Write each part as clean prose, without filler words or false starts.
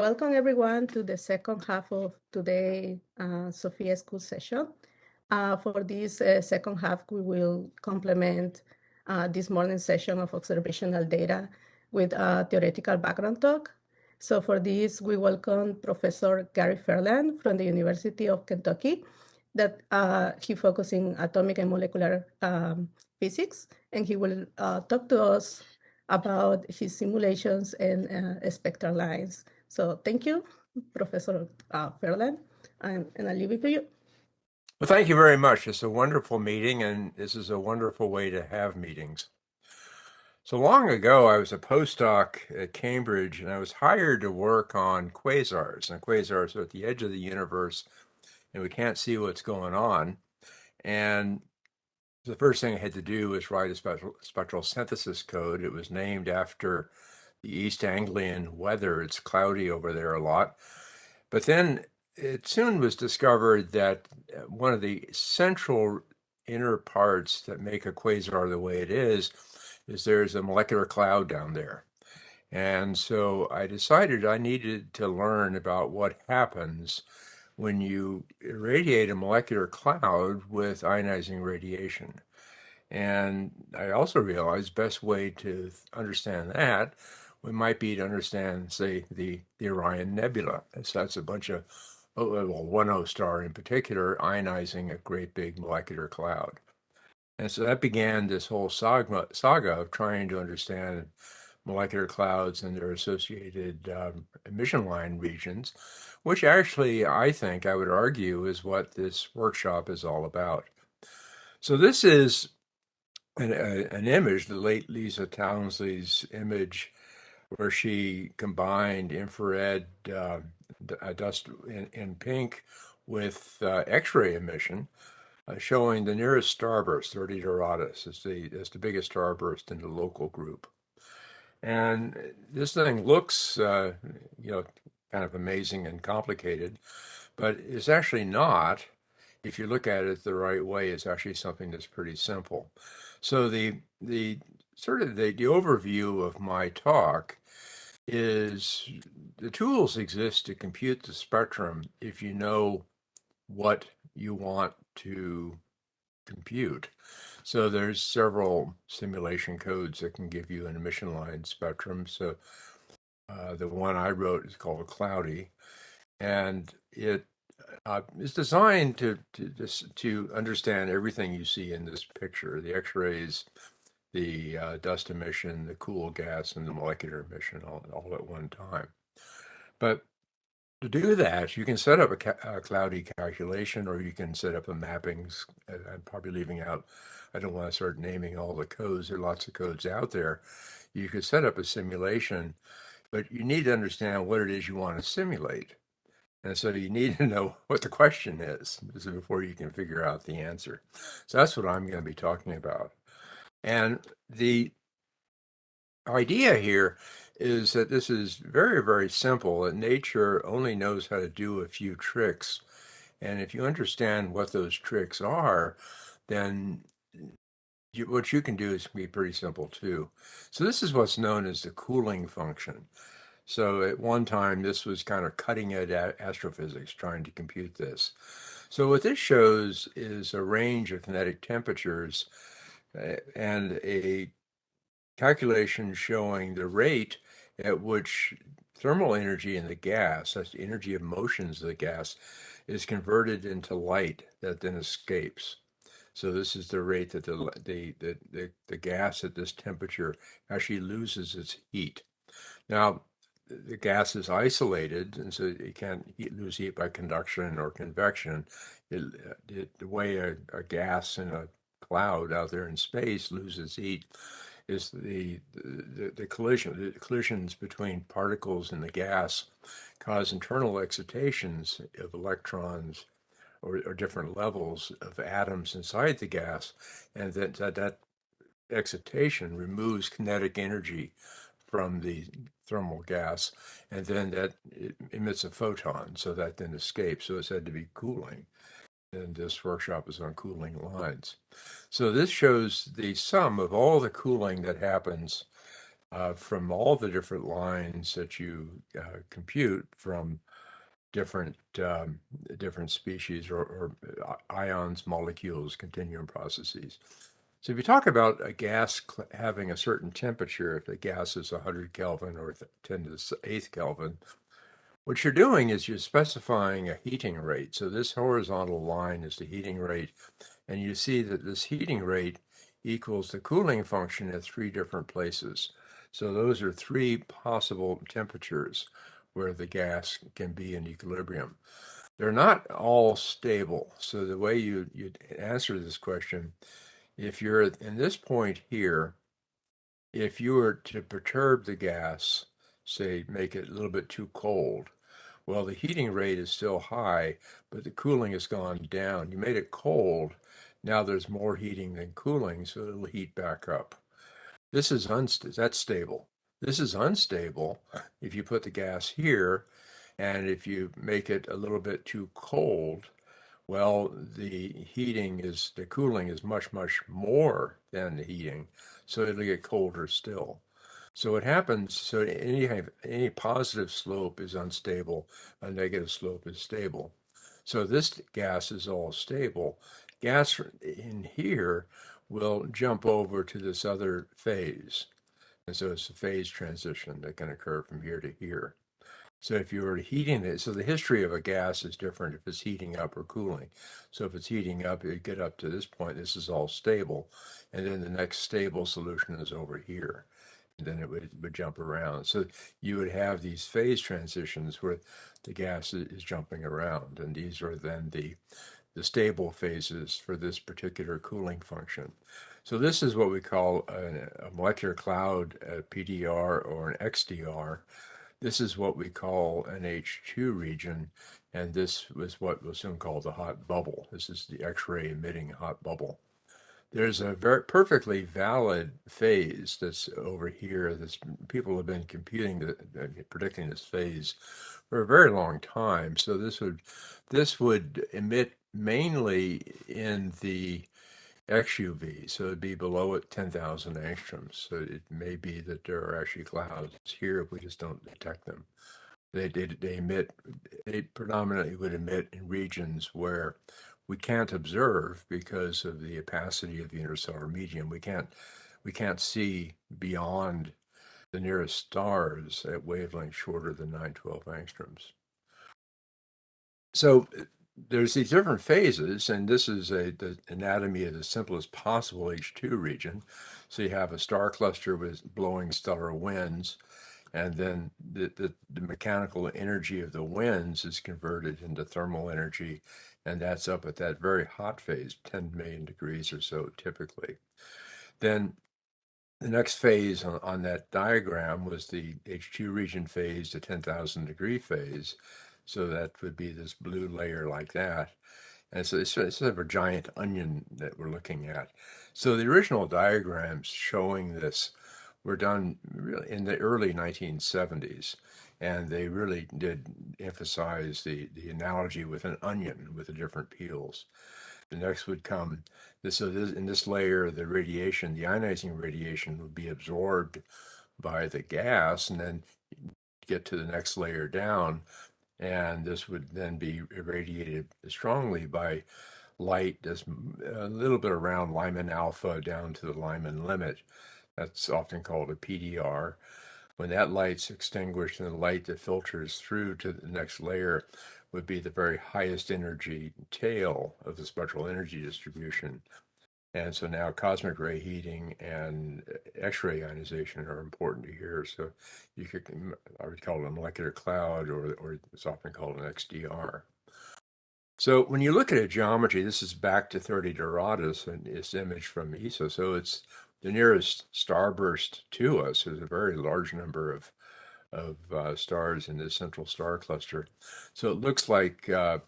Welcome everyone to the second half of today SOFIA school session. For this second half, we will complement this morning's session of observational data with a theoretical background talk. So for this, we welcome Professor Gary Ferland from the University of Kentucky, that he focuses in atomic and molecular physics, and he will talk to us about his simulations and spectral lines. So thank you, Professor Ferland, and I leave it to you. Well, thank you very much. It's a wonderful meeting, and this is a wonderful way to have meetings. So long ago, I was a postdoc at Cambridge, and I was hired to work on quasars. And quasars are at the edge of the universe, and we can't see what's going on. And the first thing I had to do was write a spectral synthesis code. It was named after the East Anglian weather. It's cloudy over there a lot. But then it soon was discovered that one of the central inner parts that make a quasar the way it is there's a molecular cloud down there. And so I decided I needed to learn about what happens when you irradiate a molecular cloud with ionizing radiation. And I also realized best way to understand that might be to understand, say, the Orion Nebula. So that's a bunch of, one O star in particular, ionizing a great big molecular cloud. And so that began this whole saga of trying to understand molecular clouds and their associated emission line regions, which actually, I think, I would argue, is what this workshop is all about. So this is an image, the late Lisa Townsley's image, where she combined infrared dust in pink with X-ray emission, showing the nearest starburst, 30 Doradus, is the biggest starburst in the local group. And this thing looks, kind of amazing and complicated, but it's actually not. If you look at it the right way, it's actually something that's pretty simple. So the overview of my talk is the tools exist to compute the spectrum if you know what you want to compute. So there's several simulation codes that can give you an emission line spectrum. So the one I wrote is called Cloudy, and it is designed to understand everything you see in this picture: the X-rays, the dust emission, the cool gas, and the molecular emission all at one time. But to do that, you can set up a cloudy calculation, or you can set up a mappings. I'm probably leaving out, I don't want to start naming all the codes. There are lots of codes out there. You could set up a simulation, but you need to understand what it is you want to simulate. And so you need to know what the question is before you can figure out the answer. So that's what I'm going to be talking about. And the idea here is that this is very, very simple, and nature only knows how to do a few tricks. And if you understand what those tricks are, then what you can do is be pretty simple too. So this is what's known as the cooling function. So at one time, this was kind of cutting edge astrophysics, trying to compute this. So what this shows is a range of kinetic temperatures and a calculation showing the rate at which thermal energy in the gas, that's the energy of motions of the gas, is converted into light that then escapes. So this is the rate that the gas at this temperature actually loses its heat. Now, the gas is isolated, and so you can't lose heat by conduction or convection. The way a gas in a cloud out there in space loses heat is the collisions between particles in the gas cause internal excitations of electrons or different levels of atoms inside the gas, and that excitation removes kinetic energy from the thermal gas, and then that emits a photon, so that then escapes. So it's said to be cooling. And this workshop is on cooling lines. So this shows the sum of all the cooling that happens from all the different lines that you compute from different different species or ions, molecules, continuum processes. So if you talk about a gas having a certain temperature, if the gas is 100 Kelvin or 10 to the 8th Kelvin, what you're doing is you're specifying a heating rate. So this horizontal line is the heating rate, and you see that this heating rate equals the cooling function at three different places. So those are three possible temperatures where the gas can be in equilibrium. They're not all stable. So the way you answer this question, if you're in this point here, if you were to perturb the gas, say make it a little bit too cold, well, the heating rate is still high, but the cooling has gone down. You made it cold. Now there's more heating than cooling, so it'll heat back up. This is that's stable. This is unstable if you put the gas here, and if you make it a little bit too cold, well, the cooling is much, much more than the heating, so it'll get colder still. So what happens, so any positive slope is unstable, a negative slope is stable. So this gas is all stable. Gas in here will jump over to this other phase. And so it's a phase transition that can occur from here to here. So if you were heating it, so the history of a gas is different if it's heating up or cooling. So if it's heating up, you get up to this point, this is all stable. And then the next stable solution is over here. And then it would jump around. So you would have these phase transitions where the gas is jumping around. And these are then the stable phases for this particular cooling function. So this is what we call a molecular cloud, a PDR or an XDR. This is what we call an H2 region, and this was what we'll soon call the hot bubble. This is the X-ray emitting hot bubble. There's a very perfectly valid phase that's over here. That's people have been predicting this phase for a very long time. So this would emit mainly in the XUV, so it'd be below at 10,000 angstroms. So it may be that there are actually clouds here if we just don't detect them. They predominantly would emit in regions where we can't observe because of the opacity of the interstellar medium. We can't see beyond the nearest stars at wavelengths shorter than 912 angstroms. So there's these different phases, and this is the anatomy of the simplest possible H2 region. So you have a star cluster with blowing stellar winds, and then the mechanical energy of the winds is converted into thermal energy, and that's up at that very hot phase, 10 million degrees or so typically. Then the next phase on that diagram was the H2 region phase, the 10,000 degree phase. So that would be this blue layer like that. And so it's sort of a giant onion that we're looking at. So the original diagrams showing this were done really in the early 1970s. And they really did emphasize the analogy with an onion with the different peels. The next would come, in this layer, the radiation, the ionizing radiation would be absorbed by the gas and then get to the next layer down. And this would then be irradiated strongly by light that's a little bit around Lyman alpha down to the Lyman limit. That's often called a PDR. When that light's extinguished and the light that filters through to the next layer would be the very highest energy tail of the spectral energy distribution. And so now cosmic ray heating and X-ray ionization are important to here. So I would call it a molecular cloud, or it's often called an XDR. So when you look at a geometry, this is back to 30 Doradus and this image from ESA. So it's the nearest starburst to us. There's a very large number of stars in this central star cluster. So it looks like a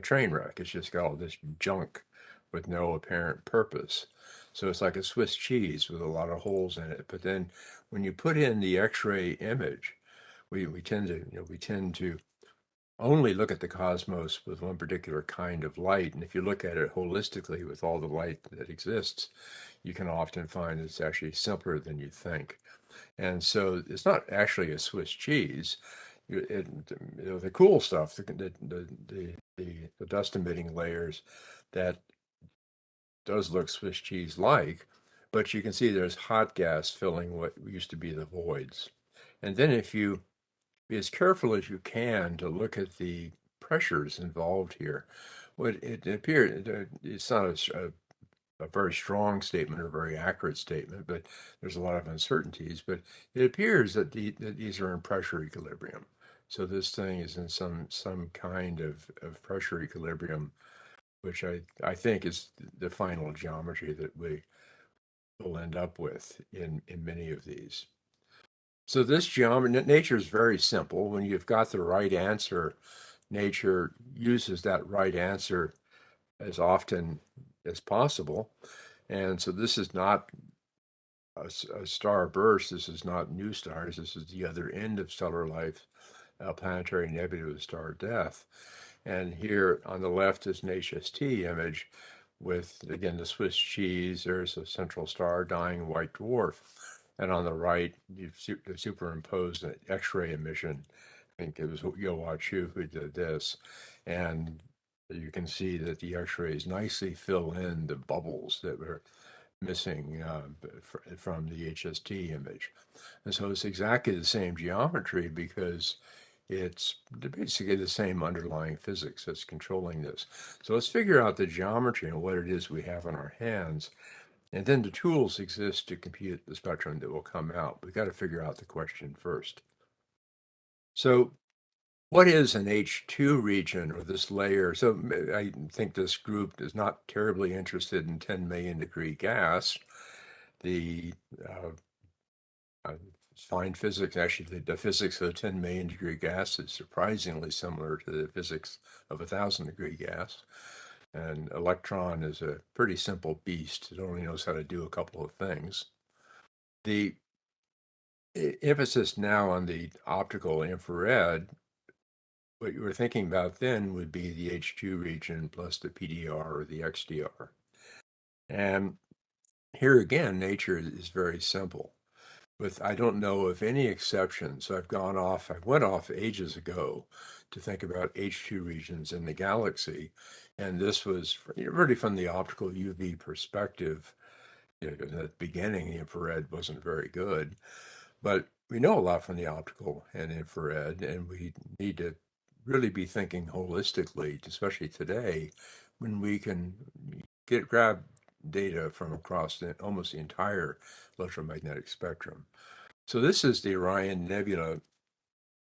train wreck. It's just got all this junk with no apparent purpose. So it's like a Swiss cheese with a lot of holes in it. But then when you put in the X-ray image, we tend to only look at the cosmos with one particular kind of light. And if you look at it holistically with all the light that exists, you can often find it's actually simpler than you think. And so it's not actually a Swiss cheese. The cool stuff, the dust emitting layers, that does look Swiss cheese like, but you can see there's hot gas filling what used to be the voids. And then if you be as careful as you can to look at the pressures involved here, what it appears, it's not a very strong statement or very accurate statement, but there's a lot of uncertainties. But it appears that these are in pressure equilibrium. So this thing is in some kind of pressure equilibrium, which I think is the final geometry that we will end up with in many of these. So this geometry, nature is very simple. When you've got the right answer, nature uses that right answer as often as possible. And so this is not a star burst. This is not new stars. This is the other end of stellar life, planetary nebula star death. And here on the left is an HST image with, again, the Swiss cheese. There's a central star, dying white dwarf. And on the right, you've superimposed an X-ray emission. I think it was Yo Chu who did this. And you can see that the X-rays nicely fill in the bubbles that were missing from the HST image. And so it's exactly the same geometry because it's basically the same underlying physics that's controlling this. So let's figure out the geometry and what it is we have in our hands. And then the tools exist to compute the spectrum that will come out. We've got to figure out the question first. So what is an H2 region, or this layer? So I think this group is not terribly interested in 10 million degree gas. The fine physics, actually, the physics of a 10 million degree gas is surprisingly similar to the physics of a 1,000 degree gas. And electron is a pretty simple beast. It only knows how to do a couple of things. The emphasis now on the optical infrared, what you were thinking about then would be the H2 region plus the PDR or the XDR. And here again, nature is very simple. With, I don't know of any exception. So I went off ages ago to think about H2 regions in the galaxy. And this was really from the optical UV perspective. In the beginning, the infrared wasn't very good. But we know a lot from the optical and infrared, and we need to really be thinking holistically, especially today, when we can grab data from across almost the entire electromagnetic spectrum. So this is the Orion Nebula,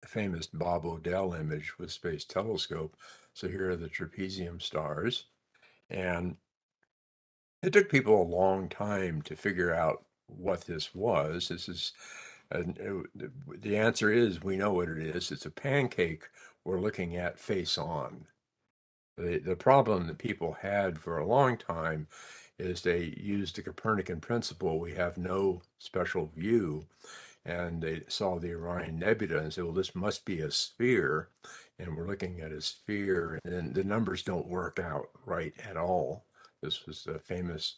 famous Bob Odell image with Space Telescope. So here are the trapezium stars. And it took people a long time to figure out what this was. The answer is we know what it is. It's a pancake we're looking at face on. The problem that people had for a long time is they used the Copernican principle. We have no special view. And they saw the Orion Nebula and said, well, this must be a sphere. And we're looking at a sphere, and the numbers don't work out right at all. This was the famous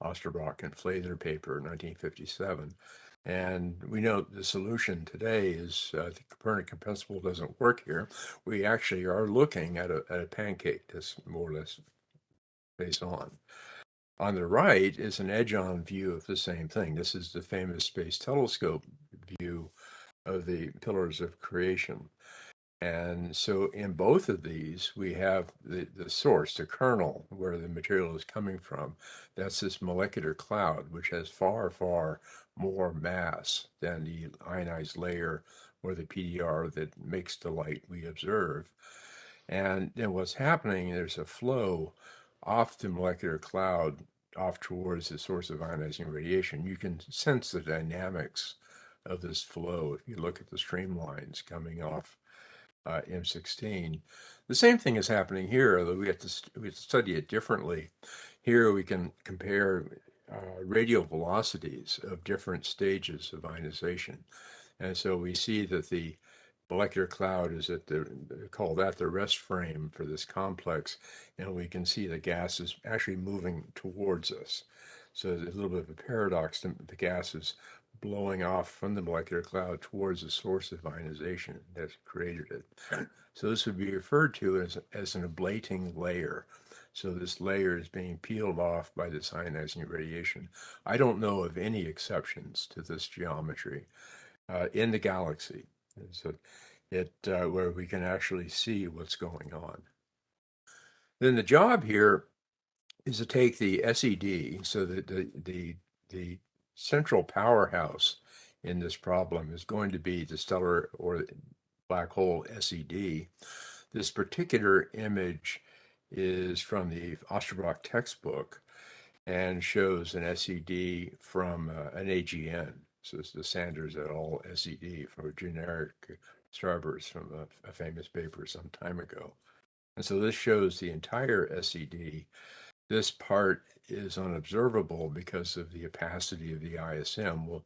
Osterbrock and Flather paper in 1957. And we know the solution today is the Copernican principle doesn't work here. We actually are looking at a pancake that's more or less face on. On the right is an edge-on view of the same thing. This is the famous Space Telescope view of the pillars of creation. And so in both of these, we have the source, the kernel, where the material is coming from. That's this molecular cloud, which has far, far more mass than the ionized layer or the PDR that makes the light we observe. And then what's happening, there's a flow off the molecular cloud off towards the source of ionizing radiation. You can sense the dynamics of this flow if you look at the streamlines coming off M16. The same thing is happening here, although we have to study it differently. Here we can compare radial velocities of different stages of ionization. And so we see that the molecular cloud is at call that the rest frame for this complex, and we can see the gas is actually moving towards us. So there's a little bit of a paradox. The gas is blowing off from the molecular cloud towards the source of ionization that created it. So this would be referred to as an ablating layer. So this layer is being peeled off by this ionizing radiation. I don't know of any exceptions to this geometry in the galaxy. So where we can actually see what's going on. Then the job here is to take the SED, so that the central powerhouse in this problem is going to be the stellar or black hole SED. This particular image is from the Osterbrock textbook and shows an SED from an AGN. So it's the Sanders et al. SED from a generic starburst from a famous paper some time ago. And so this shows the entire SED. This part is unobservable because of the opacity of the ISM. Well,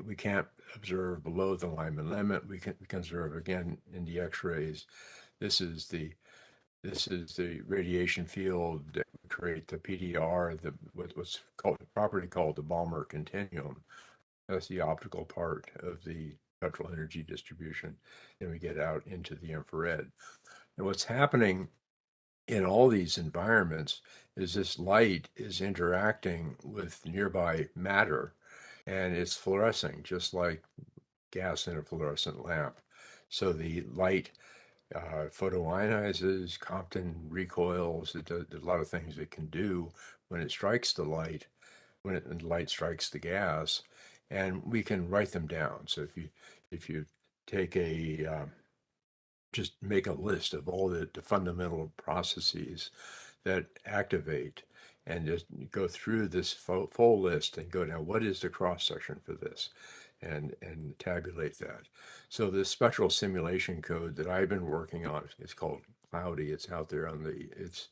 we can't observe below the Lyman limit. We can observe again in the X-rays. This is the radiation field that would create the PDR, what's called properly called the Balmer continuum. That's the optical part of the spectral energy distribution. Then we get out into the infrared. And what's happening in all these environments is this light is interacting with nearby matter, and it's fluorescing just like gas in a fluorescent lamp. So the light photoionizes, Compton recoils. It does a lot of things it can do when it strikes the light, when the light strikes the gas, and we can write them down. So if you take just make a list of all the fundamental processes that activate and just go through this full list and go down, what is the cross section for this? And tabulate that. So this spectral simulation code that I've been working on, it's called Cloudy. It's out there it's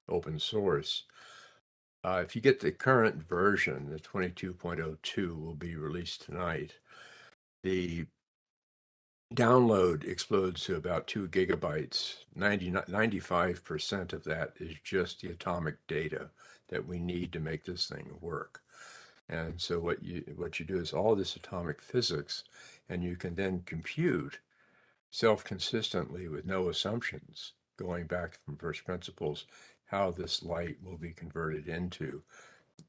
open source. If you get the current version, the 22.02 will be released tonight. The download explodes to about 2 gigabytes. 95% of that is just the atomic data that we need to make this thing work. And so what you do is all this atomic physics, and you can then compute self-consistently with no assumptions, going back from first principles, how this light will be converted into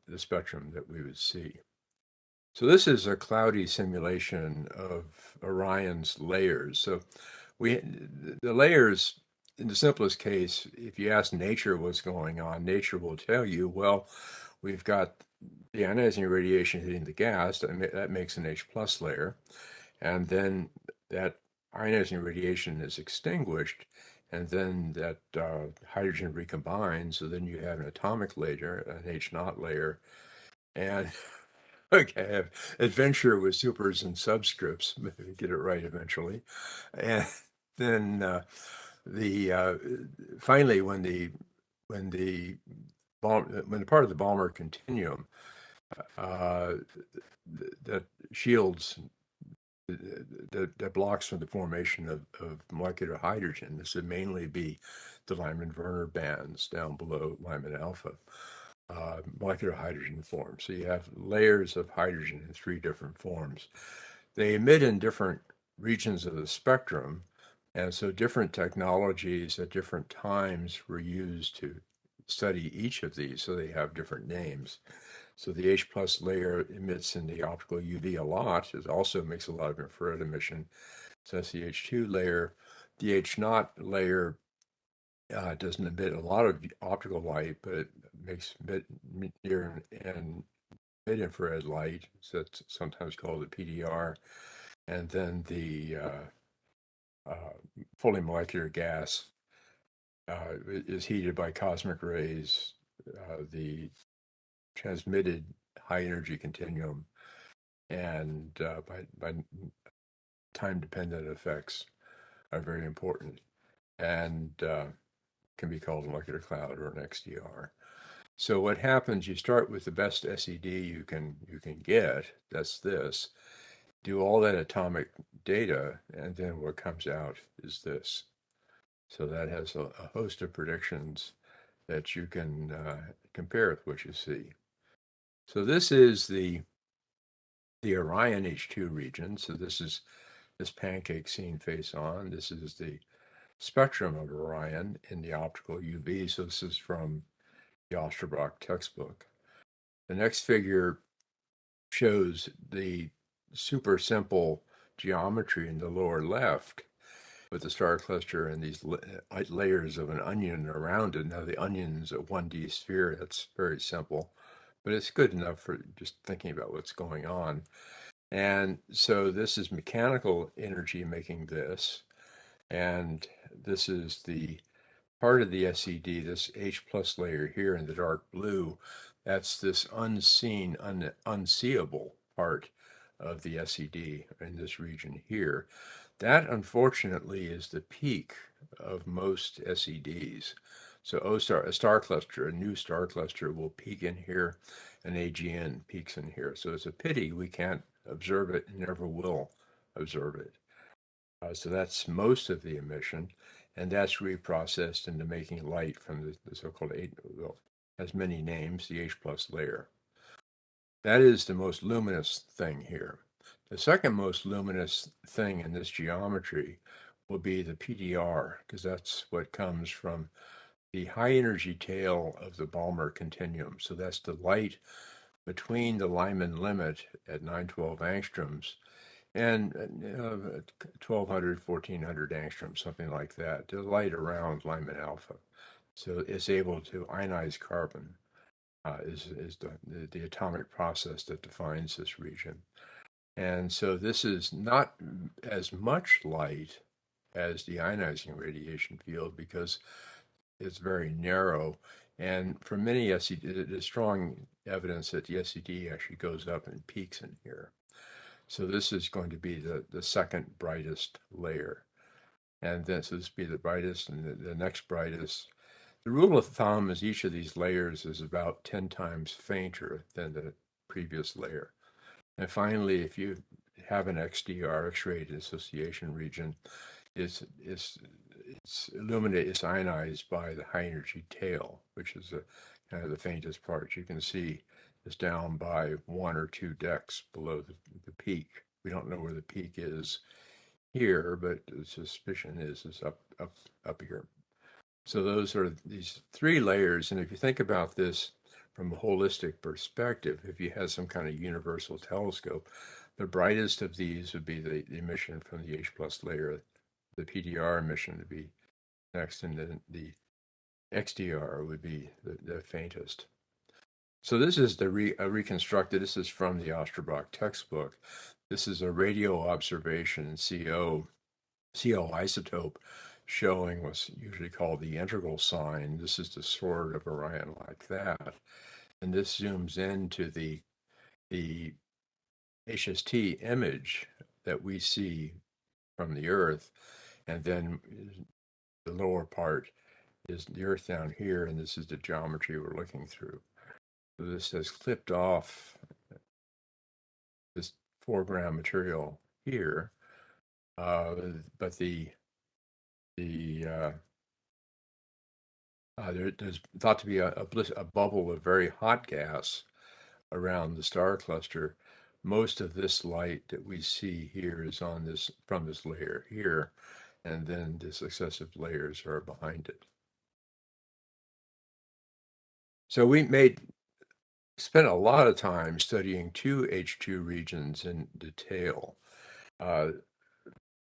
the spectrum that we would see. So this is a cloudy simulation of Orion's layers. So the layers, in the simplest case, if you ask nature what's going on, nature will tell you, well, we've got the ionizing radiation hitting the gas, that makes an H plus layer. And then that ionizing radiation is extinguished, and then that hydrogen recombines, so then you have an atomic layer, an H naught layer. And okay, adventure with supers and subscripts, get it right eventually. And then finally, when the part of the Balmer continuum that shields that blocks from the formation of molecular hydrogen, this would mainly be the Lyman-Werner bands down below Lyman alpha. Molecular hydrogen forms. So you have layers of hydrogen in 3 different forms. They emit in different regions of the spectrum, and so different technologies at different times were used to study each of these, so they have different names. So the H plus layer emits in the optical UV a lot. It also makes a lot of infrared emission. So that's the H2 layer. The H naught layer doesn't emit a lot of optical light, but it makes near and mid-infrared light. So that's sometimes called the PDR. And then the fully molecular gas is heated by cosmic rays. The transmitted high energy continuum and by time dependent effects are very important and can be called a molecular cloud or an XDR. So what happens, you start with the best SED you can get, that's this, do all that atomic data, and then what comes out is this. So that has a host of predictions that you can compare with what you see. So this is the the Orion H2 region. So this is this pancake seen face on. This is the spectrum of Orion in the optical UV. So this is from the Osterbrock textbook. The next figure shows the super simple geometry in the lower left with the star cluster and these layers of an onion around it. Now the onion's a 1D sphere. That's very simple, but it's good enough for just thinking about what's going on. And so this is mechanical energy making this, and this is the part of the SED, this H plus layer here in the dark blue. That's this unseen, unseeable part of the SED in this region here. That, unfortunately, is the peak of most SEDs. So a star cluster, a new star cluster will peak in here, and AGN peaks in here. So it's a pity we can't observe it and never will observe it. So that's most of the emission, and that's reprocessed into making light from the so-called well, has many names, the H plus layer. That is the most luminous thing here. The second most luminous thing in this geometry will be the PDR, because that's what comes from the high energy tail of the Balmer continuum. So that's the light between the Lyman limit at 912 angstroms and 1200, 1400 angstroms, something like that, the light around Lyman alpha. So it's able to ionize carbon. Is the atomic process that defines this region. And so this is not as much light as the ionizing radiation field because it's very narrow. And for many SED, there's strong evidence that the SED actually goes up and peaks in here. So this is going to be the second brightest layer. And then so this will be the brightest and the next brightest. The rule of thumb is each of these layers is about 10 times fainter than the previous layer. And finally, if you have an XDR, X-ray dissociation region, it's illuminated, it's ionized by the high energy tail, which is kind of the faintest part. You can see it's down by 1 or 2 decks below the peak. We don't know where the peak is here, but the suspicion is up here. So those are these 3 layers. And if you think about this from a holistic perspective, if you had some kind of universal telescope, the brightest of these would be the emission from the H plus layer, the PDR emission would be next, and then the XDR would be the faintest. So this is the reconstructed, this is from the Osterbrock textbook. This is a radio observation in CO isotope showing what's usually called the integral sign. This is the sword of Orion like that. And this zooms into the HST image that we see from the Earth. And then the lower part is the Earth down here, and this is the geometry we're looking through. So this has clipped off this foreground material here, but there's thought to be a bubble of very hot gas around the star cluster. Most of this light that we see here is on this from this layer here, and then the successive layers are behind it. So we spent a lot of time studying 2 H2 regions in detail.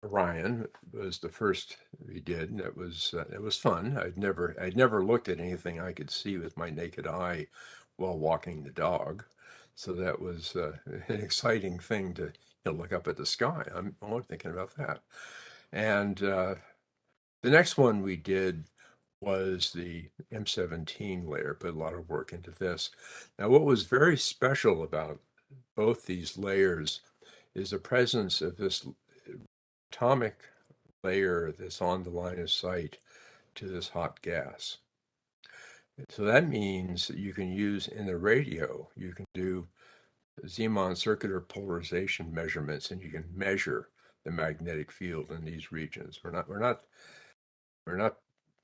Orion was the first we did, and it was fun. I'd never looked at anything I could see with my naked eye while walking the dog, so that was an exciting thing to look up at the sky. I'm thinking about that. And the next one we did was the M17 layer. Put a lot of work into this. Now, what was very special about both these layers is the presence of this atomic layer that's on the line of sight to this hot gas. So that means that you can use in the radio, you can do Zeeman circular polarization measurements, and you can measure the magnetic field in these regions. We're not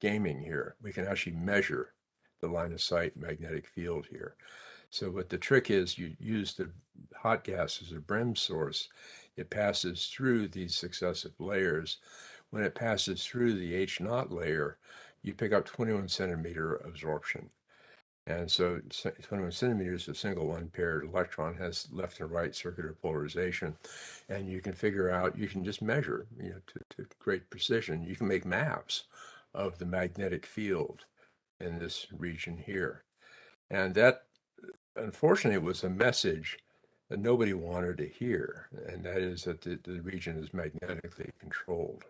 gaming here. We can actually measure the line of sight magnetic field here. So what the trick is, you use the hot gas as a brems source. It passes through these successive layers. When it passes through the H naught layer, you pick up 21 centimeter absorption. And so 21 centimeters, a single unpaired electron has left and right circular polarization. And you can figure out, you can just measure, to great precision. You can make maps of the magnetic field in this region here. And that, unfortunately, was a message that nobody wanted to hear. And that is that the region is magnetically controlled.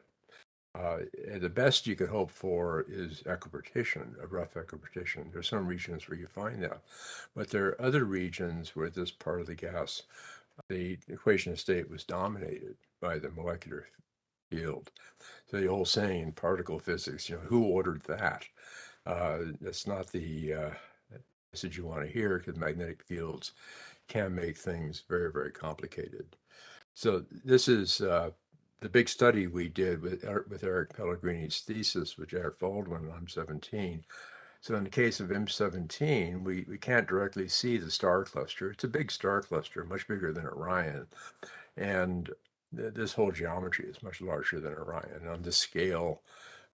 The best you could hope for is equipartition, a rough equipartition. There's some regions where you find that, but there are other regions where this part of the gas, the equation of state was dominated by the molecular field. So the whole saying in particle physics, who ordered that? That's not the message you want to hear, because magnetic fields can make things very, very complicated. So this is the big study we did with Eric Pellegrini's thesis with Jack Baldwin on M17. So in the case of M17, we can't directly see the star cluster. It's a big star cluster, much bigger than Orion. And this whole geometry is much larger than Orion. On this scale,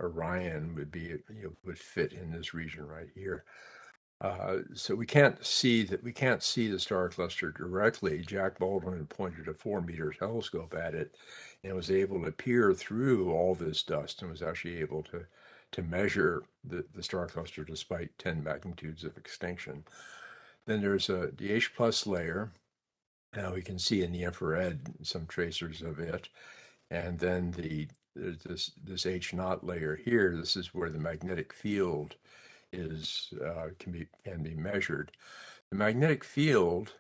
Orion would fit in this region right here. So we can't see the star cluster directly. Jack Baldwin pointed a 4-meter telescope at it and was able to peer through all this dust and was actually able to measure the star cluster despite 10 magnitudes of extinction. Then there's the H plus layer. Now we can see in the infrared some tracers of it. And then there's this H naught layer here. This is where the magnetic field can be measured. The magnetic field,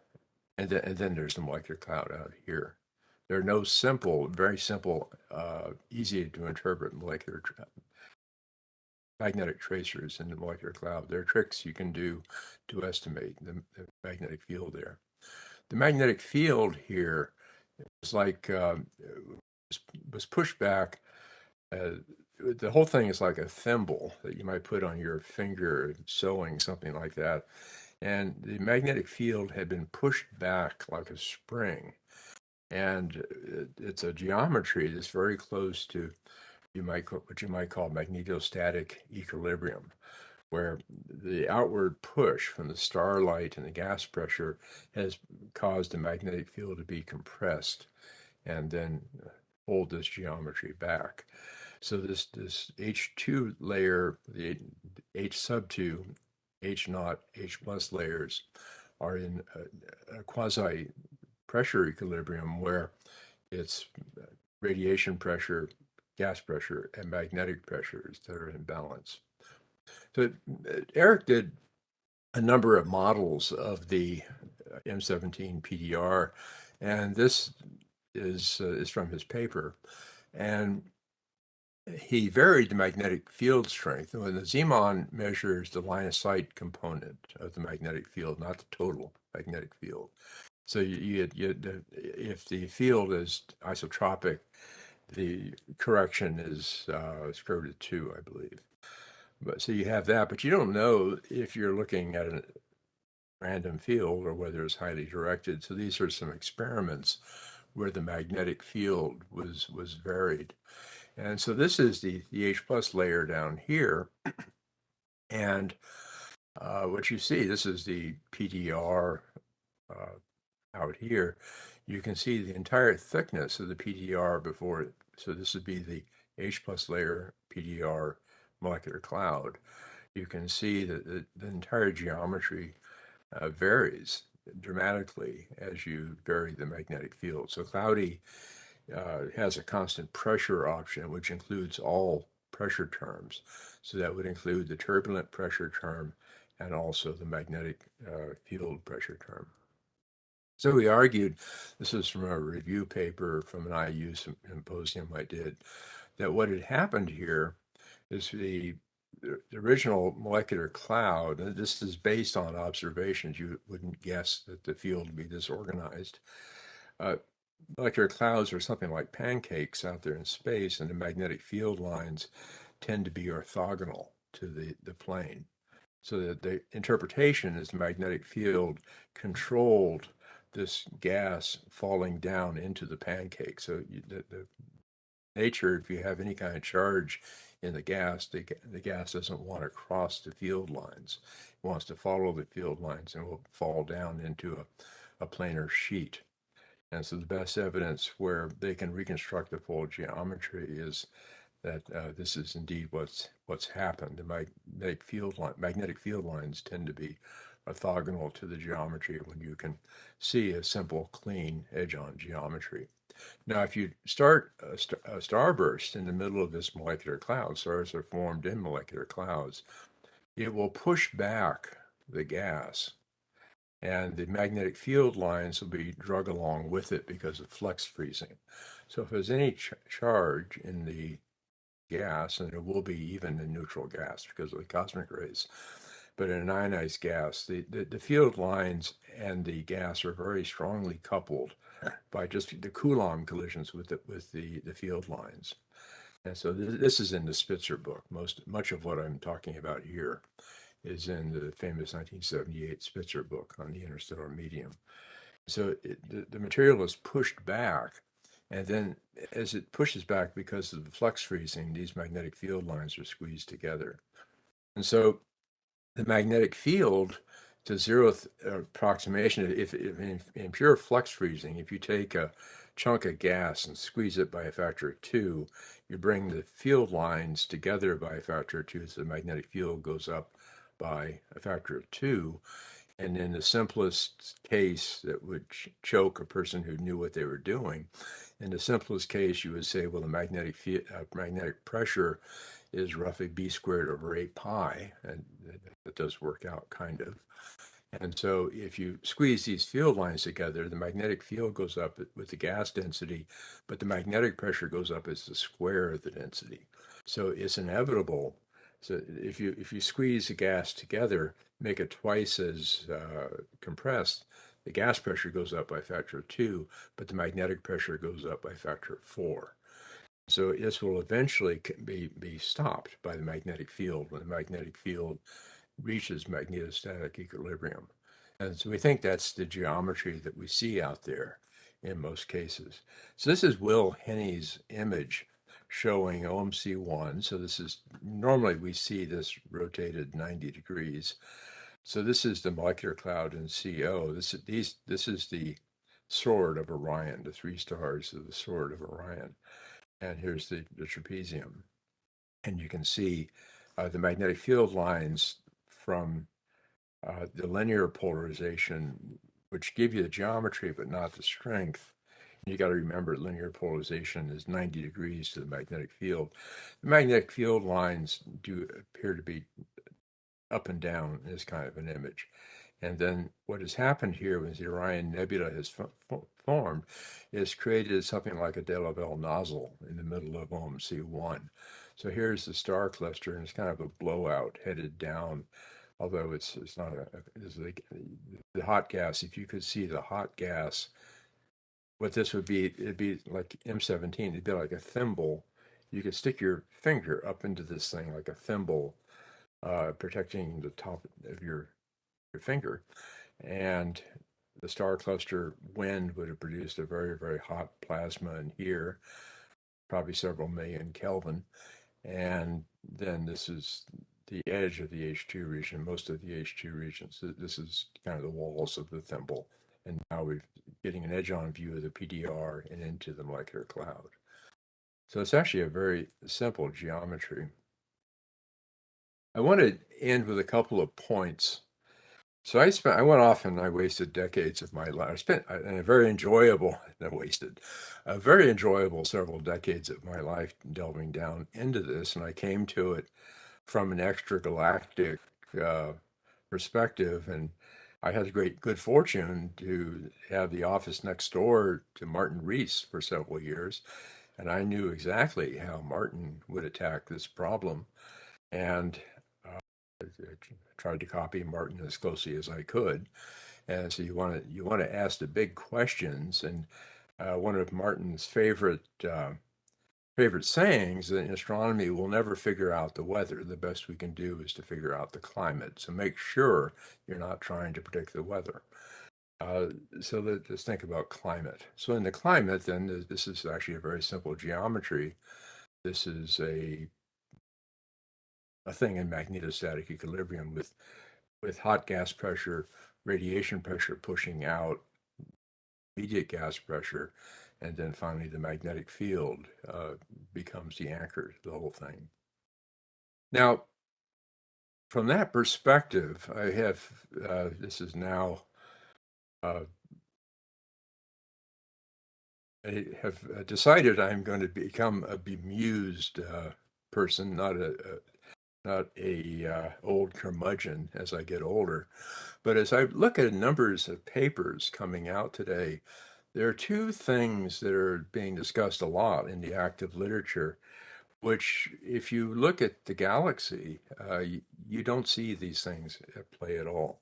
and then there's the molecular cloud out here. There are no very simple, easy to interpret magnetic tracers in the molecular cloud. There are tricks you can do to estimate the magnetic field there. The magnetic field here is like was pushed back. The whole thing is like a thimble that you might put on your finger sewing, something like that. And the magnetic field had been pushed back like a spring. And it's a geometry that's very close to what you might call magnetostatic equilibrium, where the outward push from the starlight and the gas pressure has caused the magnetic field to be compressed and then hold this geometry back. So this H2 layer, the H sub 2, H naught, H plus layers are in a quasi pressure equilibrium where it's radiation pressure, gas pressure, and magnetic pressures that are in balance. So Eric did a number of models of the M17 PDR, and this is from his paper. And he varied the magnetic field strength. When the Zeeman measures the line of sight component of the magnetic field, not the total magnetic field. So if the field is isotropic, the correction is square root of 2, I believe. But so you have that, but you don't know if you're looking at a random field or whether it's highly directed. So these are some experiments where the magnetic field was varied. And so this is the H plus layer down here. And what you see, this is the PDR out here. You can see the entire thickness of the PDR before it. So this would be the H plus layer PDR molecular cloud. You can see that the entire geometry varies dramatically as you vary the magnetic field. So cloudy has a constant pressure option, which includes all pressure terms. So that would include the turbulent pressure term and also the magnetic field pressure term. So we argued, this is from a review paper from an IU symposium I did, that what had happened here is the original molecular cloud, and this is based on observations, you wouldn't guess that the field would be disorganized. Molecular clouds are something like pancakes out there in space, and the magnetic field lines tend to be orthogonal to the plane. So that the interpretation is the magnetic field controlled this gas falling down into the pancake. So the nature, if you have any kind of charge in the gas doesn't want to cross the field lines. It wants to follow the field lines and will fall down into a planar sheet. And so the best evidence where they can reconstruct the full geometry is that this is indeed what's happened. The magnetic field lines tend to be orthogonal to the geometry when you can see a simple, clean edge-on geometry. Now, if you start a starburst in the middle of this molecular cloud, stars are formed in molecular clouds, it will push back the gas, and the magnetic field lines will be drug along with it because of flux freezing. So if there's any charge in the gas, and it will be even in neutral gas because of the cosmic rays, but in an ionized gas, the field lines and the gas are very strongly coupled by just the Coulomb collisions with the field lines. And so this is in the Spitzer book. Much of what I'm talking about here is in the famous 1978 Spitzer book on the interstellar medium. So the material is pushed back, and then as it pushes back because of the flux freezing, these magnetic field lines are squeezed together. And so the magnetic field to zeroth approximation, if in pure flux freezing, if you take a chunk of gas and squeeze it by a factor of 2, you bring the field lines together by a factor of 2, so the magnetic field goes up by a factor of 2. And in the simplest case that would choke a person who knew what they were doing, in the simplest case, you would say, well, the magnetic pressure is roughly b squared over 8 pi, and that does work out kind of. And so if you squeeze these field lines together, the magnetic field goes up with the gas density, but the magnetic pressure goes up as the square of the density. So it's inevitable. So if you squeeze the gas together, make it twice as compressed, the gas pressure goes up by a factor of 2, but the magnetic pressure goes up by a factor of 4. So this will eventually be stopped by the magnetic field when the magnetic field reaches magnetostatic equilibrium. And so we think that's the geometry that we see out there in most cases. So this is Will Henney's image showing OMC1. So this is, normally we see this rotated 90 degrees. So this is the molecular cloud in CO. This is the sword of Orion, the 3 stars of the sword of Orion. And here's the trapezium. And you can see the magnetic field lines from the linear polarization, which give you the geometry but not the strength. You got to remember linear polarization is 90 degrees to the magnetic field. The magnetic field lines do appear to be up and down in this kind of an image. And then what has happened here when the Orion Nebula has formed is created something like a de Laval nozzle in the middle of OMC1. So here's the star cluster, and it's kind of a blowout headed down, although it's not the hot gas. If you could see the hot gas, what this would be, it'd be like M17. It'd be like a thimble. You could stick your finger up into this thing like a thimble, protecting the top of your finger, and the star cluster wind would have produced a very, very hot plasma in here, probably several million Kelvin. And then this is the edge of the H2 region, most of the H2 regions. This is kind of the walls of the thimble. And now we're getting an edge-on view of the PDR and into the molecular cloud. So it's actually a very simple geometry. I want to end with a couple of points. So I went off and I wasted decades of my life. I spent a very enjoyable, a very enjoyable several decades of my life delving down into this. And I came to it from an extragalactic perspective. And I had the good fortune to have the office next door to Martin Rees for several years. And I knew exactly how Martin would attack this problem. And I tried to copy Martin as closely as I could. And so you want to ask the big questions. And one of Martin's favorite favorite sayings that in astronomy we'll never figure out the weather. The best we can do is to figure out the climate. So make sure you're not trying to predict the weather. So let's think about climate. So in the climate, then this is actually a very simple geometry. This is a thing in magnetostatic equilibrium with hot gas pressure, radiation pressure pushing out immediate gas pressure, and then finally the magnetic field becomes the anchor to the whole thing. Now, from that perspective, I have this is now I have decided I'm going to become a bemused person, not a old curmudgeon as I get older. But as I look at numbers of papers coming out today, there are two things that are being discussed a lot in the active literature, which, if you look at the galaxy, you don't see these things at play at all.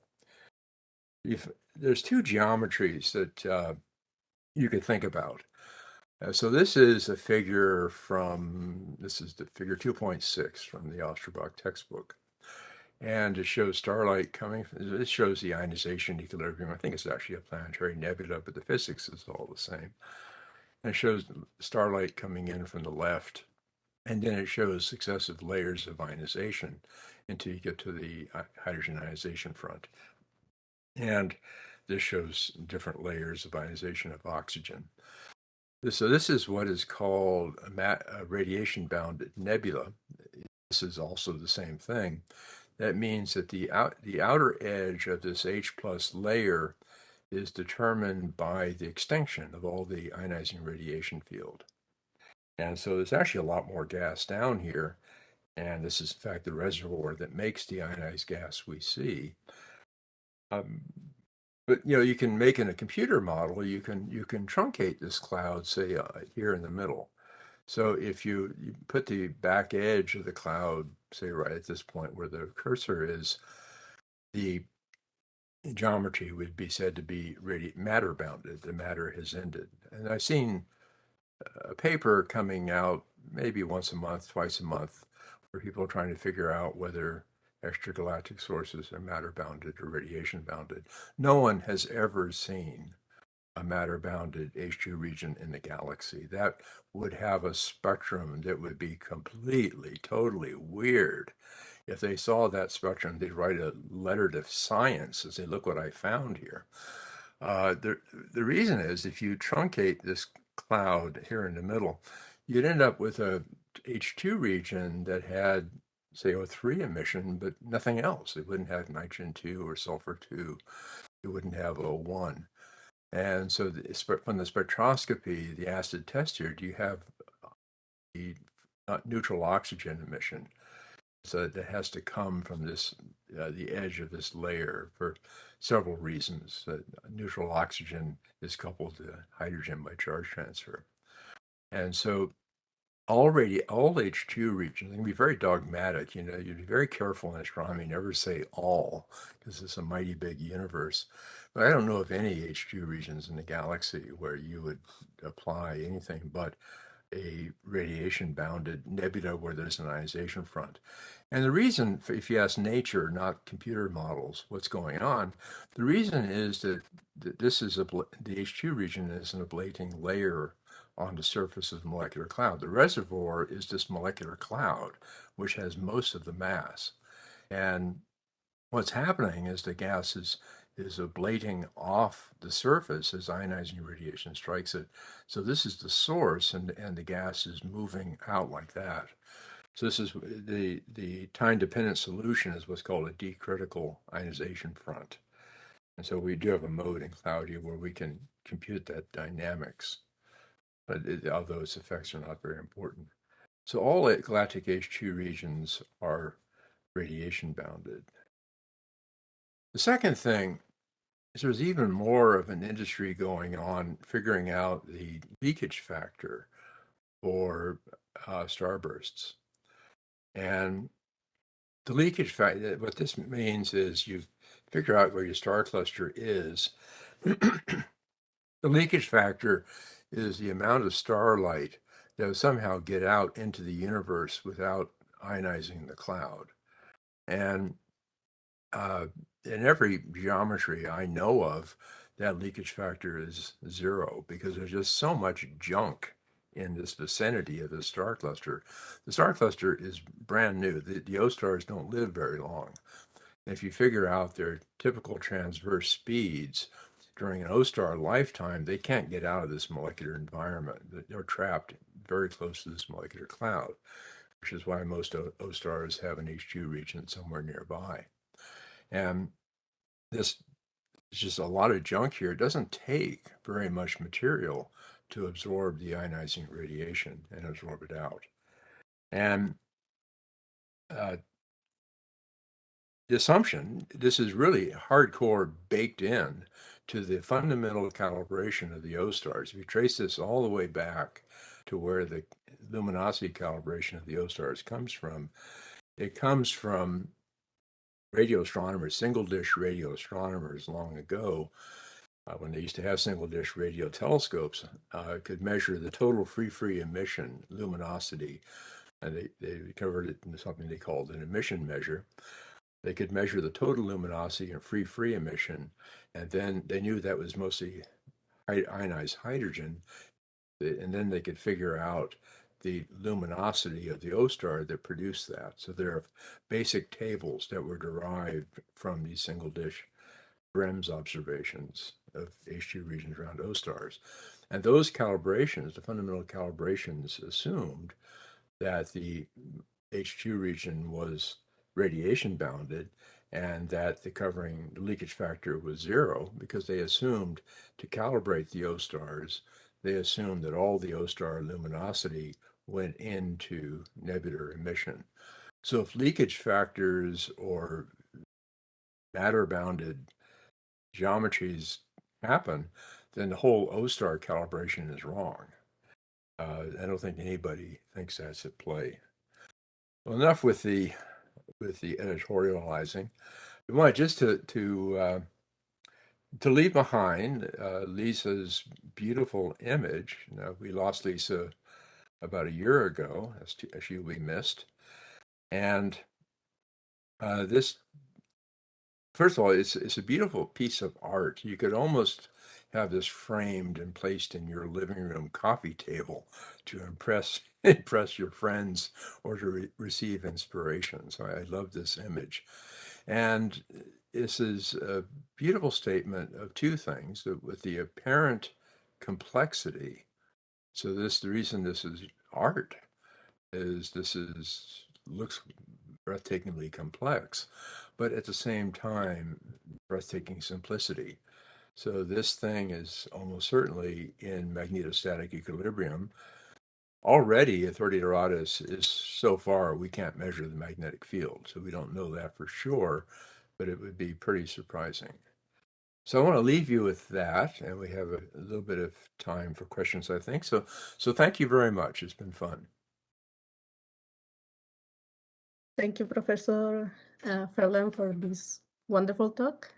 There's two geometries that you could think about. So this is a figure this is the figure 2.6 from the Osterbach textbook. And it shows starlight coming. This shows the ionization equilibrium. I think it's actually a planetary nebula, but the physics is all the same. And it shows starlight coming in from the left. And then it shows successive layers of ionization until you get to the hydrogen ionization front. And this shows different layers of ionization of oxygen. So this is what is called a radiation-bounded nebula. This is also the same thing. That means that the outer edge of this H plus layer is determined by the extinction of all the ionizing radiation field. And so there's actually a lot more gas down here. And this is, in fact, the reservoir that makes the ionized gas we see. But you can make in a computer model, you can truncate this cloud, say here in the middle. So if you put the back edge of the cloud, say right at this point where the cursor is, the geometry would be said to be matter bounded. The matter has ended. And I've seen a paper coming out maybe once a month, twice a month, where people are trying to figure out whether extragalactic sources are matter bounded or radiation bounded. No one has ever seen a matter bounded H2 region in the galaxy. That would have a spectrum that would be completely, totally weird. If they saw that spectrum, they'd write a letter to science and say, look what I found here. The reason is if you truncate this cloud here in the middle, you'd end up with a H2 region that had, say, O3 emission, but nothing else. It wouldn't have nitrogen 2 or sulfur 2. It wouldn't have O1. And so from the spectroscopy, the acid test here, do you have the neutral oxygen emission? So that has to come from this, the edge of this layer for several reasons. Neutral oxygen is coupled to hydrogen by charge transfer. And so all H2 regions, they can be very dogmatic. You'd be very careful in astronomy, never say all, because it's a mighty big universe. But I don't know of any H2 regions in the galaxy where you would apply anything but a radiation-bounded nebula where there's an ionization front. And the reason, if you ask nature, not computer models, what's going on, the reason is that this is the H2 region is an ablating layer on the surface of the molecular cloud. The reservoir is this molecular cloud, which has most of the mass. And what's happening is the gas is ablating off the surface as ionizing radiation strikes it. So this is the source, and the gas is moving out like that. So this is the time-dependent solution is what's called a D-critical ionization front. And so we do have a mode in Cloudy where we can compute that dynamics, but although its effects are not very important. So all galactic H2 regions are radiation bounded. The second thing is there's even more of an industry going on figuring out the leakage factor for starbursts. And the leakage factor, what this means is you figure out where your star cluster is. The leakage factor is the amount of starlight that would somehow get out into the universe without ionizing the cloud. And in every geometry I know of, that leakage factor is 0 because there's just so much junk in this vicinity of the star cluster. The star cluster is brand new. The O stars don't live very long. And if you figure out their typical transverse speeds during an O star lifetime, they can't get out of this molecular environment. They're trapped very close to this molecular cloud, which is why most O stars have an H2 region somewhere nearby. And this is just a lot of junk here. It doesn't take very much material to absorb the ionizing radiation and absorb it out. And the assumption, this is really hardcore baked in to the fundamental calibration of the O stars. If you trace this all the way back to where the luminosity calibration of the O stars comes from, it comes from radio astronomers, single dish radio astronomers long ago, when they used to have single dish radio telescopes, could measure the total free emission luminosity. And they converted it into something they called an emission measure. They could measure the total luminosity and free emission, and then they knew that was mostly ionized hydrogen, and then they could figure out the luminosity of the O star that produced that. So there are basic tables that were derived from these single dish brems observations of H2 regions around O stars. And those calibrations, the fundamental calibrations, assumed that the H2 region was radiation bounded and that the covering leakage factor was 0 because they assumed to calibrate the O stars, they assumed that all the O star luminosity went into nebular emission. So if leakage factors or matter bounded geometries happen, then the whole O star calibration is wrong. I don't think anybody thinks that's at play. Well, enough with the editorializing. We want just to leave behind Lisa's beautiful image. Now, we lost Lisa about a year ago, as she will be missed. And this, first of all, it's a beautiful piece of art. You could almost have this framed and placed in your living room coffee table to impress your friends or to receive inspiration. So I love this image. And this is a beautiful statement of two things, that with the apparent complexity. So the reason this is art is looks breathtakingly complex, but at the same time, breathtaking simplicity. So this thing is almost certainly in magnetostatic equilibrium. Already, Authority Doradus is so far, we can't measure the magnetic field, so we don't know that for sure, but it would be pretty surprising. So I want to leave you with that, and we have a little bit of time for questions, I think. So thank you very much. It's been fun. Thank you, Professor Ferland, for this wonderful talk.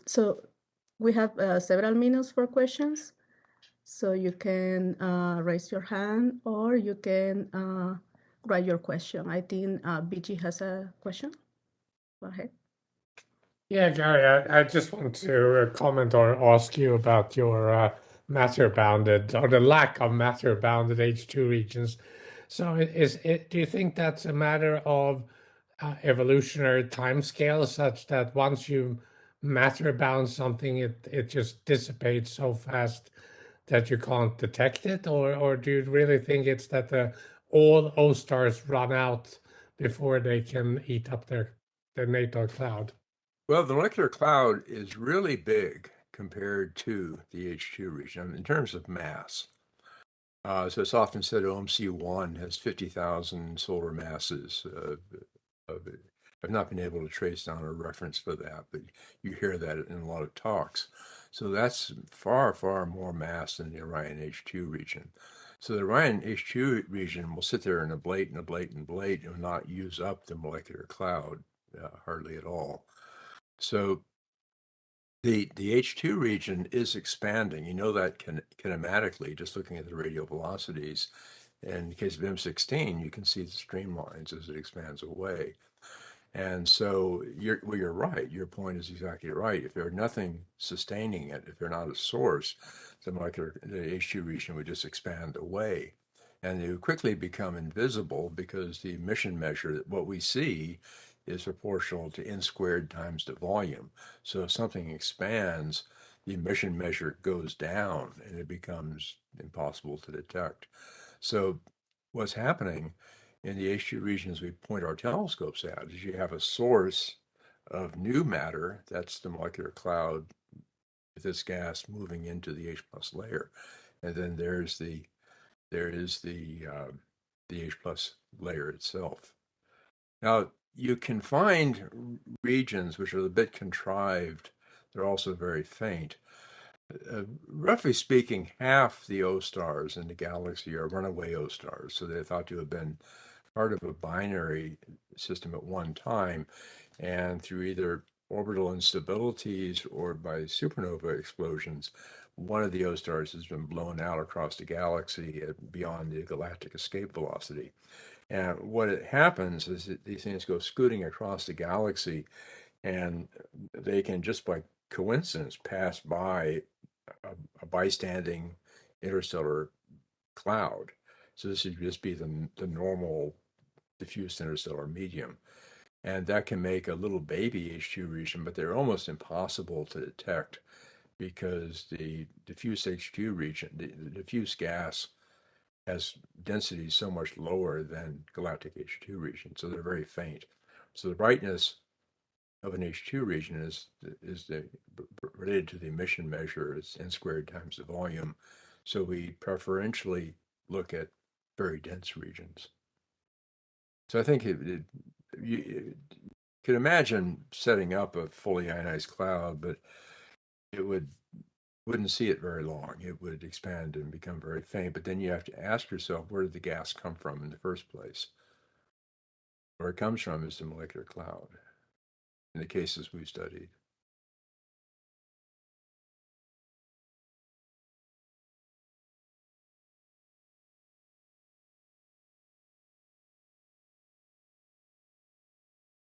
So we have several minutes for questions. So you can raise your hand or you can write your question. I think BG has a question. Go ahead. Yeah, Gary, I just want to comment or ask you about your matter-bounded or the lack of matter-bounded H2 regions. So do you think that's a matter of evolutionary timescale such that once you matter-bound something, it just dissipates so fast that you can't detect it? Or do you really think it's that all O stars run out before they can eat up their natal cloud? Well, the molecular cloud is really big compared to the H2 region in terms of mass. So it's often said OMC1 has 50,000 solar masses. I've not been able to trace down a reference for that, but you hear that in a lot of talks. So that's far more mass than the Orion H2 region. So the Orion H2 region will sit there and ablate and not use up the molecular cloud hardly at all. So The H2 region is expanding. You know that kinematically, just looking at the radial velocities. In the case of M16, you can see the streamlines as it expands away. And so you're right. Your point is exactly right. If there's nothing sustaining it, if they're not a source, the H2 region would just expand away. And they would quickly become invisible because the emission measure, what we see, is proportional to n squared times the volume. So if something expands, the emission measure goes down and it becomes impossible to detect. So what's happening in the H2 regions we point our telescopes at is you have a source of new matter, that's the molecular cloud with this gas moving into the H plus layer. And then there is the H plus layer itself. Now, you can find regions which are a bit contrived. They're also very faint. Roughly speaking, half the O stars in the galaxy are runaway O stars. So they're thought to have been part of a binary system at one time. And through either orbital instabilities or by supernova explosions, one of the O stars has been blown out across the galaxy beyond the galactic escape velocity. And what happens is that these things go scooting across the galaxy, and they can just by coincidence pass by a bystanding interstellar cloud. So this would just be the normal diffuse interstellar medium. And that can make a little baby H2 region, but they're almost impossible to detect because the diffuse H2 region, the diffuse gas, has density so much lower than galactic H2 region, so they're very faint. So the brightness of an H2 region is related to the emission measure as n squared times the volume. So we preferentially look at very dense regions. So I think you could imagine setting up a fully ionized cloud, but it wouldn't see it very long. It would expand and become very faint. But then you have to ask yourself, where did the gas come from in the first place? Where it comes from is the molecular cloud in the cases we've studied.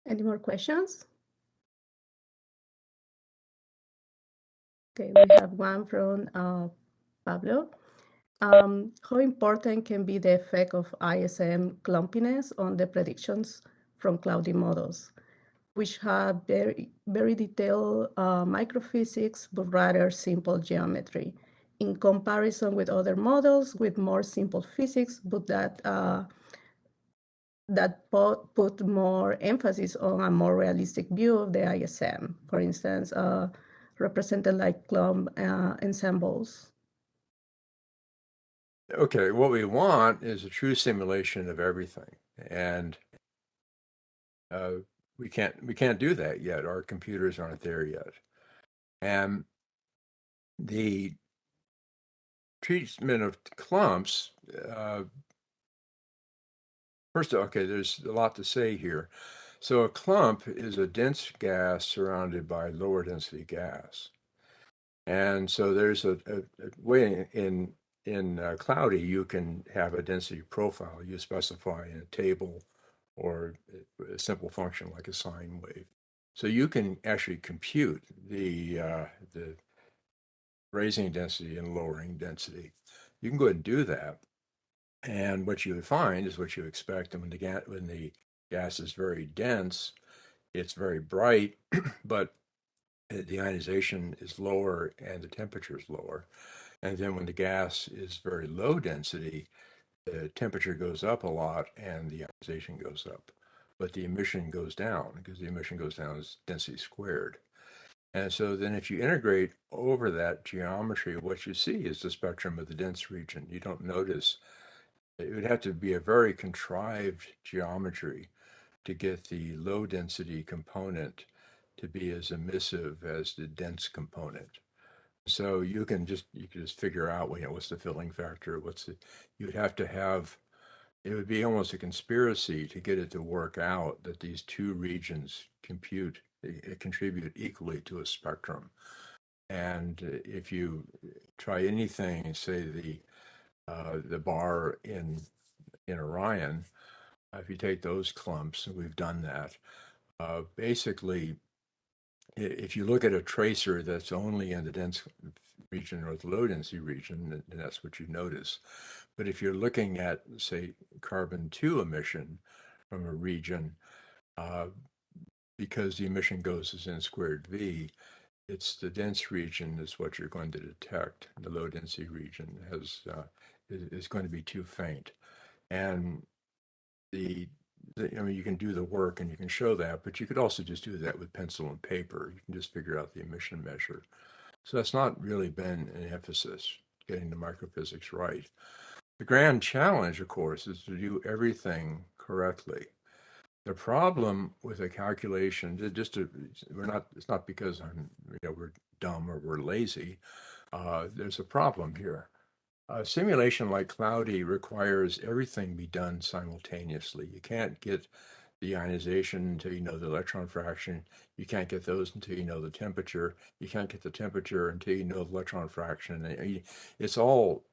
Any more questions? Okay, we have one from Pablo. How important can be the effect of ISM clumpiness on the predictions from cloudy models, which have very detailed microphysics, but rather simple geometry, in comparison with other models with more simple physics, but that put more emphasis on a more realistic view of the ISM, for instance, represented like clump ensembles. Okay, what we want is a true simulation of everything, and we can't do that yet. Our computers aren't there yet, and the treatment of clumps. First, okay, there's a lot to say here. So a clump is a dense gas surrounded by lower density gas. And so there's a way in cloudy, you can have a density profile you specify in a table or a simple function like a sine wave. So you can actually compute the raising density and lowering density. You can go ahead and do that. And what you would find is what you expect. And when the gas is very dense, it's very bright, but the ionization is lower and the temperature is lower. And then when the gas is very low density, the temperature goes up a lot and the ionization goes up. But the emission goes down because the emission goes down as density squared. And so then if you integrate over that geometry, what you see is the spectrum of the dense region. You don't notice. It would have to be a very contrived geometry to get the low density component to be as emissive as the dense component. So you can just figure out, what's the filling factor, you would have to have, it would be almost a conspiracy to get it to work out that these two regions compute contribute equally to a spectrum. And if you try anything, say the bar in Orion, if you take those clumps, and we've done that, basically, if you look at a tracer that's only in the dense region or the low density region, then that's what you notice. But if you're looking at, say, carbon-2 emission from a region, because the emission goes as n squared v, it's the dense region is what you're going to detect. The low density region is going to be too faint. And I mean, you can do the work and you can show that, but you could also just do that with pencil and paper. You can just figure out the emission measure. So that's not really been an emphasis, getting the microphysics right. The grand challenge, of course, is to do everything correctly. The problem with a calculation, it's not because we're dumb or we're lazy. There's a problem here. A simulation like Cloudy requires everything be done simultaneously. You can't get the ionization until you know the electron fraction. You can't get those until you know the temperature. You can't get the temperature until you know the electron fraction. It's all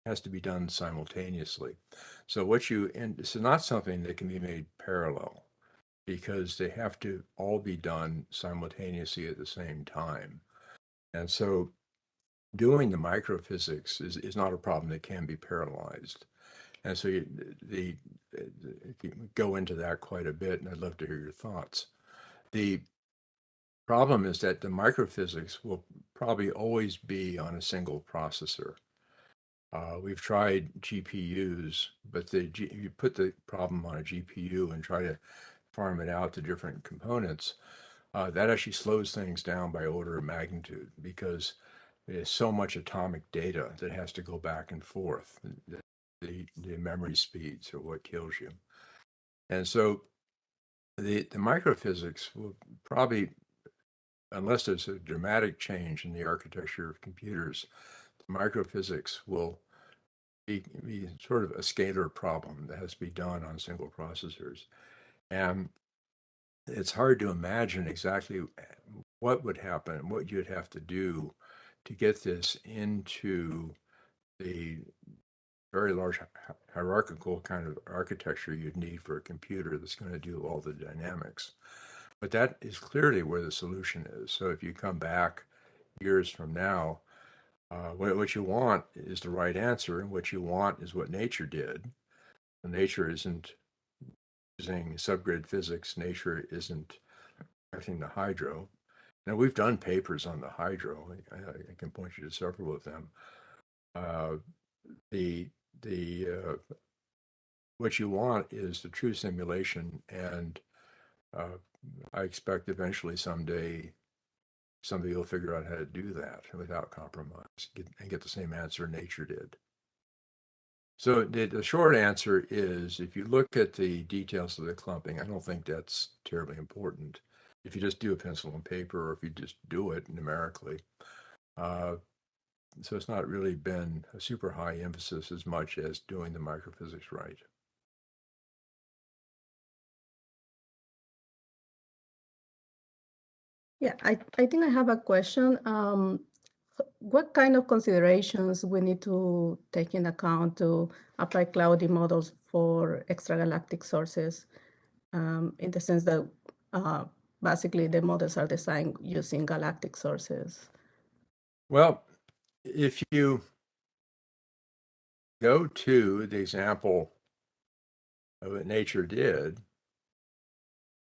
has to be done simultaneously. So it's not something that can be made parallel, because they have to all be done simultaneously at the same time. And so doing the microphysics is not a problem that can be parallelized. And so you go into that quite a bit, and I'd love to hear your thoughts. The problem is that the microphysics will probably always be on a single processor. We've tried GPUs, but you put the problem on a GPU and try to farm it out to different components, that actually slows things down by order of magnitude, because there's so much atomic data that has to go back and forth. The memory speeds are what kills you. And so the microphysics will probably, unless there's a dramatic change in the architecture of computers, the microphysics will be sort of a scalar problem that has to be done on single processors. And it's hard to imagine exactly what would happen, what you'd have to do to get this into the very large hierarchical kind of architecture you'd need for a computer that's going to do all the dynamics. But that is clearly where the solution is. So if you come back years from now, what you want is the right answer, and what you want is what nature did. And nature isn't using subgrid physics. Nature isn't affecting the hydro. Now, we've done papers on the hydro. I can point you to several of them. What you want is the true simulation, and I expect eventually someday somebody will figure out how to do that without compromise and get the same answer nature did. So the short answer is, if you look at the details of the clumping, I don't think that's terribly important. If you just do a pencil and paper, or if you just do it numerically. So it's not really been a super high emphasis as much as doing the microphysics right. Yeah, I think I have a question. What kind of considerations we need to take in account to apply cloudy models for extragalactic sources, in the sense that basically the models are designed using galactic sources? Well, if you go to the example of what nature did,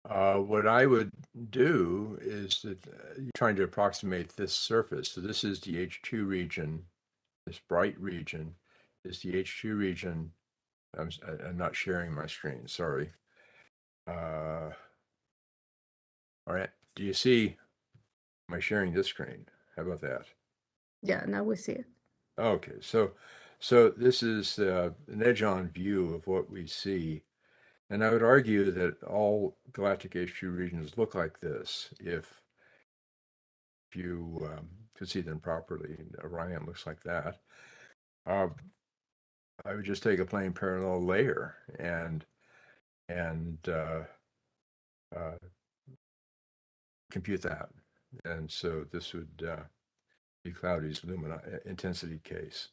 what I would do is that you're trying to approximate this surface. So this is the H2 region. This bright region is the H2 region. I'm not sharing my screen, sorry. All right, do you see, am I sharing this screen? How about that? Yeah, now we see it. Okay, so this is an edge-on view of what we see. And I would argue that all galactic H2 regions look like this if you could see them properly. Orion looks like that. I would just take a plane parallel layer and compute that. And so this would be Cloudy's intensity case.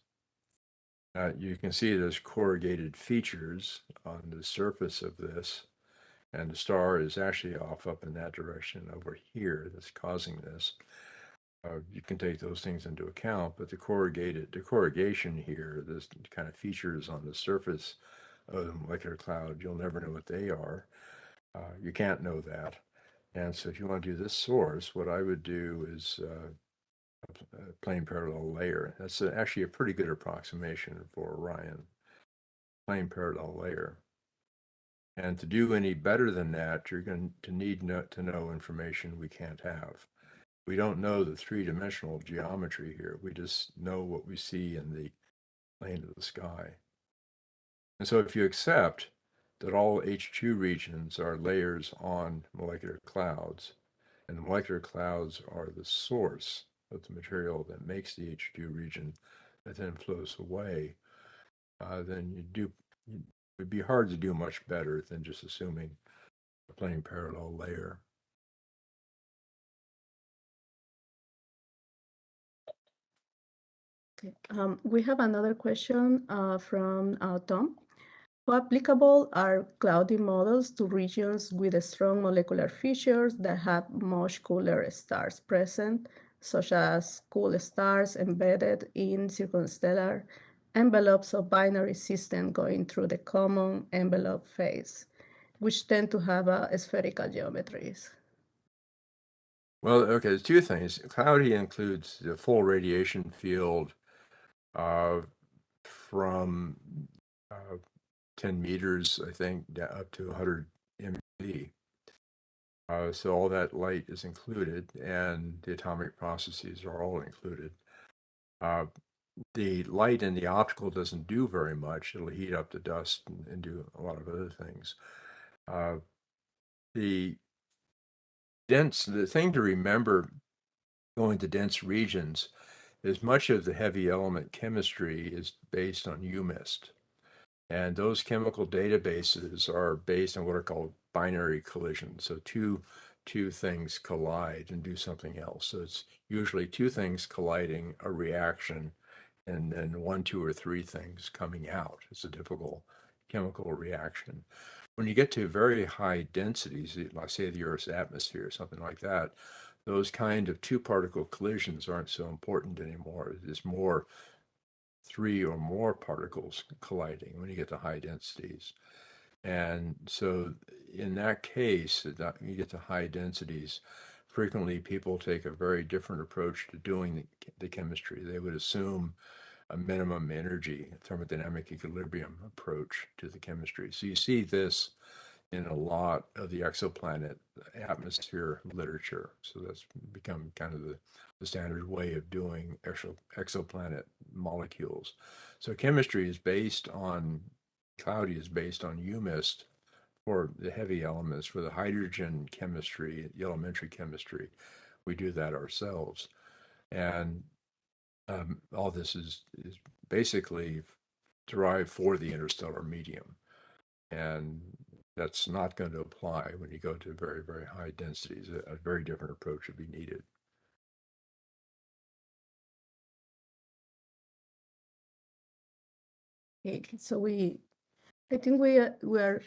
You can see there's corrugated features on the surface of this, and the star is actually off up in that direction over here that's causing this. You can take those things into account, but the corrugation here, this kind of features on the surface of the molecular cloud, you'll never know what they are. You can't know that. And so if you want to do this source, what I would do is a plane parallel layer. That's actually a pretty good approximation for Orion, plane parallel layer. And to do any better than that, you're going to need to know information we can't have. We don't know the three-dimensional geometry here. We just know what we see in the plane of the sky. And so if you accept that all H2 regions are layers on molecular clouds, and the molecular clouds are the source of the material that makes the H2 region that then flows away, then it would be hard to do much better than just assuming a plane parallel layer. Okay. We have another question from Tom. How applicable are cloudy models to regions with strong molecular features that have much cooler stars present, such as cool stars embedded in circumstellar envelopes of binary system going through the common envelope phase, which tend to have spherical geometries? Well, okay, there's two things. Cloudy includes the full radiation field from 10 meters, I think, up to 100 MeV. So all that light is included, and the atomic processes are all included. The light in the optical doesn't do very much. It'll heat up the dust and do a lot of other things. The thing to remember going to dense regions is much of the heavy element chemistry is based on UMIST. And those chemical databases are based on what are called binary collisions. So two things collide and do something else. So it's usually two things colliding, a reaction, and then one, two, or three things coming out. It's a typical chemical reaction. When you get to very high densities, like say the Earth's atmosphere, something like that, those kind of two-particle collisions aren't so important anymore. There's more three or more particles colliding when you get to high densities. And so in that case, you get to high densities, frequently people take a very different approach to doing the chemistry. They would assume a minimum energy thermodynamic equilibrium approach to the chemistry. So you see this in a lot of the exoplanet atmosphere literature. So that's become kind of the standard way of doing exoplanet molecules. So chemistry is based on, cloudy is based on UMIST for the heavy elements. For the hydrogen chemistry, the elementary chemistry, we do that ourselves. And all this is basically derived for the interstellar medium. And that's not going to apply when you go to very, very high densities. A very different approach would be needed. Okay, so I think we are